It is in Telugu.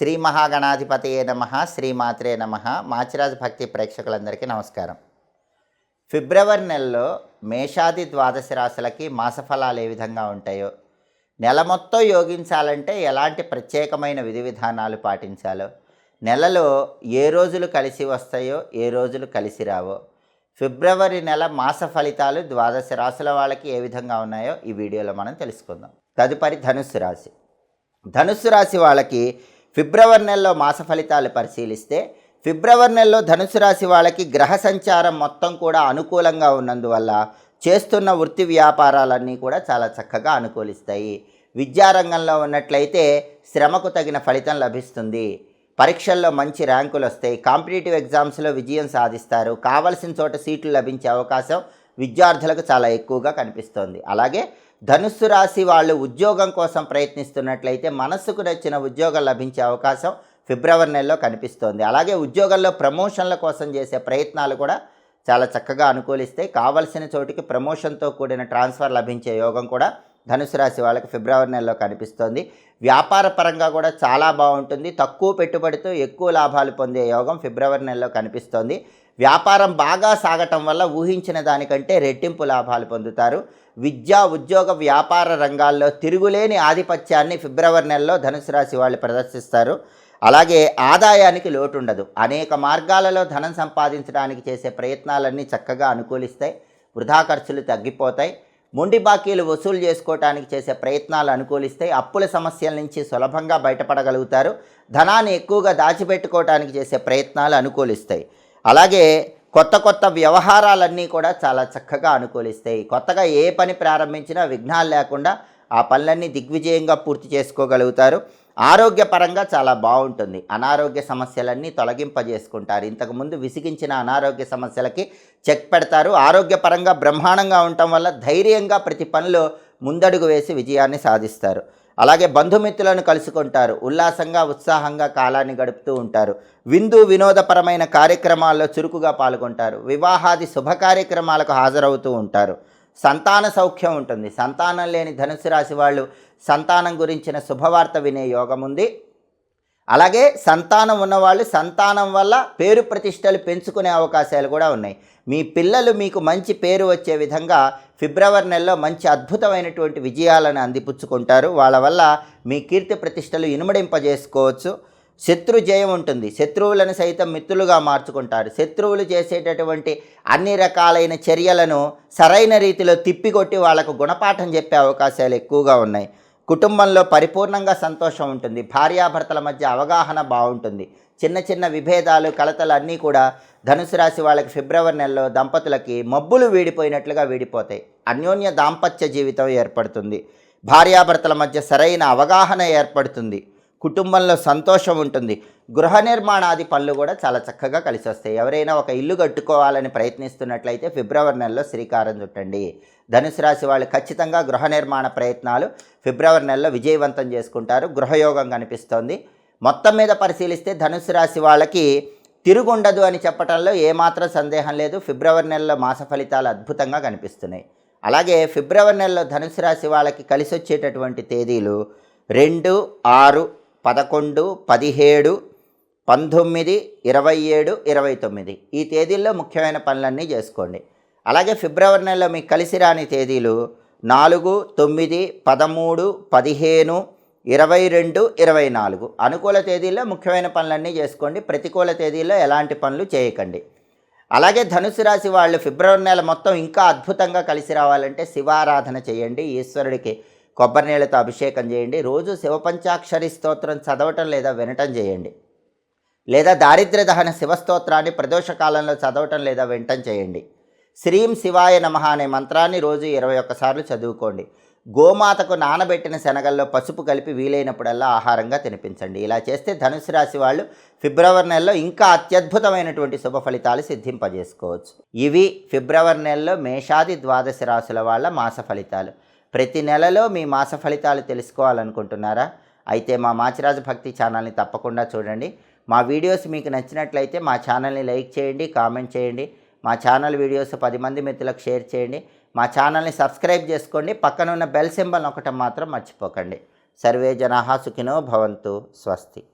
శ్రీ మహాగణాధిపతయే నమః, శ్రీమాత్రే నమః. మాచిరాజు భక్తి ప్రేక్షకులందరికీ నమస్కారం. ఫిబ్రవరి నెలలో మేషాది ద్వాదశ రాశులకి మాసఫలాలు ఏ విధంగా ఉంటాయో, నెల మొత్తం యోగించాలంటే ఎలాంటి ప్రత్యేకమైన విధి విధానాలు పాటించాలో, నెలలో ఏ రోజులు కలిసి వస్తాయో ఏ రోజులు కలిసి రావో, ఫిబ్రవరి నెల మాస ఫలితాలు ద్వాదశ రాశుల వాళ్ళకి ఏ విధంగా ఉన్నాయో ఈ వీడియోలో మనం తెలుసుకుందాం. తదుపరి ధనుస్సు రాశి. ధనుస్సు రాశి వాళ్ళకి ఫిబ్రవరి నెలలో మాస ఫలితాలు పరిశీలిస్తే, ఫిబ్రవరి నెలలో ధనుసు రాశి వాళ్ళకి గ్రహ సంచారం మొత్తం కూడా అనుకూలంగా ఉన్నందువల్ల చేస్తున్న వృత్తి వ్యాపారాలన్నీ కూడా చాలా చక్కగా అనుకూలిస్తాయి. విద్యారంగంలో ఉన్నట్లయితే శ్రమకు తగిన ఫలితం లభిస్తుంది. పరీక్షల్లో మంచి ర్యాంకులు వస్తాయి. కాంపిటేటివ్ ఎగ్జామ్స్లో విజయం సాధిస్తారు. కావలసిన చోట సీట్లు లభించే అవకాశం విద్యార్థులకు చాలా ఎక్కువగా కనిపిస్తోంది. అలాగే ధనుస్సు రాశి వాళ్ళు ఉద్యోగం కోసం ప్రయత్నిస్తున్నట్లయితే మనస్సుకు నచ్చిన ఉద్యోగం లభించే అవకాశం ఫిబ్రవరి నెలలో కనిపిస్తోంది. అలాగే ఉద్యోగంలో ప్రమోషన్ల కోసం చేసే ప్రయత్నాలు కూడా చాలా చక్కగా అనుకూలిస్తాయి. కావలసిన చోటికి ప్రమోషన్తో కూడిన ట్రాన్స్ఫర్ లభించే యోగం కూడా ధనుసు రాశి వాళ్ళకి ఫిబ్రవరి నెలలో కనిపిస్తోంది. వ్యాపార పరంగా కూడా చాలా బాగుంటుంది. తక్కువ పెట్టుబడితో ఎక్కువ లాభాలు పొందే యోగం ఫిబ్రవరి నెలలో కనిపిస్తోంది. వ్యాపారం బాగా సాగటం వల్ల ఊహించిన దానికంటే రెట్టింపు లాభాలు పొందుతారు. విద్యా ఉద్యోగ వ్యాపార రంగాల్లో తిరుగులేని ఆధిపత్యాన్ని ఫిబ్రవరి నెలలో ధనుసు రాశి వాళ్ళు ప్రదర్శిస్తారు. అలాగే ఆదాయానికి లోటు ఉండదు. అనేక మార్గాలలో ధనం సంపాదించడానికి చేసే ప్రయత్నాలన్నీ చక్కగా అనుకూలిస్తాయి. వృధా ఖర్చులు తగ్గిపోతాయి. మొండి బాకీలు వసూలు చేసుకోవడానికి చేసే ప్రయత్నాలు అనుకూలిస్తాయి. అప్పుల సమస్యల నుంచి సులభంగా బయటపడగలుగుతారు. ధనాన్ని ఎక్కువగా దాచిపెట్టుకోవడానికి చేసే ప్రయత్నాలు అనుకూలిస్తాయి. అలాగే కొత్త వ్యవహారాలన్నీ కూడా చాలా చక్కగా అనుకూలిస్తాయి. కొత్తగా ఏ పని ప్రారంభించినా విఘ్నాలు లేకుండా ఆ పనులన్నీ దిగ్విజయంగా పూర్తి చేసుకోగలుగుతారు. ఆరోగ్యపరంగా చాలా బాగుంటుంది. అనారోగ్య సమస్యలన్నీ తొలగింపజేసుకుంటారు. ఇంతకుముందు విసిగించిన అనారోగ్య సమస్యలకి చెక్ పెడతారు. ఆరోగ్యపరంగా బ్రహ్మాండంగా ఉండటం వల్ల ధైర్యంగా ప్రతి పనిలో ముందడుగు వేసి విజయాన్ని సాధిస్తారు. అలాగే బంధుమిత్రులను కలుసుకుంటారు. ఉల్లాసంగా ఉత్సాహంగా కాలాన్ని గడుపుతూ ఉంటారు. వినోదపరమైన కార్యక్రమాల్లో చురుకుగా పాల్గొంటారు. వివాహాది శుభ కార్యక్రమాలకు హాజరవుతూ ఉంటారు. సంతాన సౌఖ్యం ఉంటుంది. సంతానం లేని ధనుసు రాశి వాళ్ళు సంతానం గురించిన శుభవార్త వినే యోగం ఉంది. అలాగే సంతానం ఉన్నవాళ్ళు సంతానం వల్ల పేరు ప్రతిష్టలు పెంచుకునే అవకాశాలు కూడా ఉన్నాయి. మీ పిల్లలు మీకు మంచి పేరు వచ్చే విధంగా ఫిబ్రవరి నెలలో మంచి అద్భుతమైనటువంటి విజయాలను అందిపుచ్చుకుంటారు. వాళ్ళ వల్ల మీ కీర్తి ప్రతిష్టలు ఇనుమడింపజేసుకోవచ్చు. శత్రు జయం ఉంటుంది. శత్రువులను సైతం మిత్రులుగా మార్చుకుంటారు. శత్రువులు చేసేటటువంటి అన్ని రకాలైన చర్యలను సరైన రీతిలో తిప్పికొట్టి వాళ్లకు గుణపాఠం చెప్పే అవకాశాలు ఎక్కువగా ఉన్నాయి. కుటుంబంలో పరిపూర్ణంగా సంతోషం ఉంటుంది. భార్యాభర్తల మధ్య అవగాహన బాగుంటుంది. చిన్న విభేదాలు కలతలు అన్నీ కూడా ధనుసు రాశి వాళ్ళకి ఫిబ్రవరి నెలలో దంపతులకి మబ్బులు వీడిపోయినట్లుగా వీడిపోతాయి. అన్యోన్య దాంపత్య జీవితం ఏర్పడుతుంది. భార్యాభర్తల మధ్య సరైన అవగాహన ఏర్పడుతుంది. కుటుంబంలో సంతోషం ఉంటుంది. గృహ నిర్మాణాది పనులు కూడా చాలా చక్కగా కలిసి వస్తాయి. ఎవరైనా ఒక ఇల్లు కట్టుకోవాలని ప్రయత్నిస్తున్నట్లయితే ఫిబ్రవరి నెలలో శ్రీకారం చుట్టండి. ధనుసు రాశి వాళ్ళు ఖచ్చితంగా గృహ నిర్మాణ ప్రయత్నాలు ఫిబ్రవరి నెలలో విజయవంతం చేసుకుంటారు. గృహయోగం కనిపిస్తోంది. మొత్తం మీద పరిశీలిస్తే ధనుసు రాశి వాళ్ళకి తిరుగుండదు అని చెప్పడంలో ఏమాత్రం సందేహం లేదు. ఫిబ్రవరి నెలలో మాస ఫలితాలు అద్భుతంగా కనిపిస్తున్నాయి. అలాగే ఫిబ్రవరి నెలలో ధనుసు రాశి వాళ్ళకి కలిసి వచ్చేటటువంటి తేదీలు 2, 6, 11, 17, 19, 27, 29 ఈ తేదీల్లో ముఖ్యమైన పనులన్నీ చేసుకోండి. అలాగే ఫిబ్రవరి నెలలో మీకు కలిసి రాని తేదీలు 4, 9, 13, 15, 22, 24 అనుకూల తేదీల్లో ముఖ్యమైన పనులన్నీ చేసుకోండి. ప్రతికూల తేదీల్లో ఎలాంటి పనులు చేయకండి. అలాగే ధనుసు రాశి వాళ్ళు ఫిబ్రవరి నెల మొత్తం ఇంకా అద్భుతంగా కలిసి రావాలంటే శివారాధన చేయండి. ఈశ్వరుడికి కొబ్బరి నీళ్ళతో అభిషేకం చేయండి. రోజు శివపంచాక్షరి స్తోత్రం చదవటం లేదా వినటం చేయండి. లేదా దారిద్ర్య దహన శివస్తోత్రాన్ని ప్రదోషకాలంలో చదవటం లేదా వినటం చేయండి. శ్రీం శివాయ నమః అనే మంత్రాన్ని రోజు 21 సార్లు చదువుకోండి. గోమాతకు నానబెట్టిన శనగల్లో పసుపు కలిపి వీలైనప్పుడల్లా ఆహారంగా తినిపించండి. ఇలా చేస్తే ధనుసు రాశి వాళ్ళు ఫిబ్రవరి నెలలో ఇంకా అత్యద్భుతమైనటువంటి శుభ ఫలితాలు సిద్ధింపజేసుకోవచ్చు. ఇవి ఫిబ్రవరి నెలలో మేషాది ద్వాదశ రాశుల వాళ్ళ మాస ఫలితాలు. ప్రతి నెలలో మీ మాస ఫలితాలు తెలుసుకోవాలనుకుంటున్నారా? అయితే మా మాచిరాజు భక్తి ఛానల్ని తప్పకుండా చూడండి. మా వీడియోస్ మీకు నచ్చినట్లయితే మా ఛానల్ని లైక్ చేయండి, కామెంట్ చేయండి. మా ఛానల్ వీడియోస్ 10 మంది మిత్రులకు షేర్ చేయండి. మా ఛానల్ని సబ్స్క్రైబ్ చేసుకోండి. పక్కన ఉన్న బెల్ సింబల్ నొక్కటం మాత్రం మర్చిపోకండి. సర్వే జనాః సుఖినో భవంతు. స్వస్తి.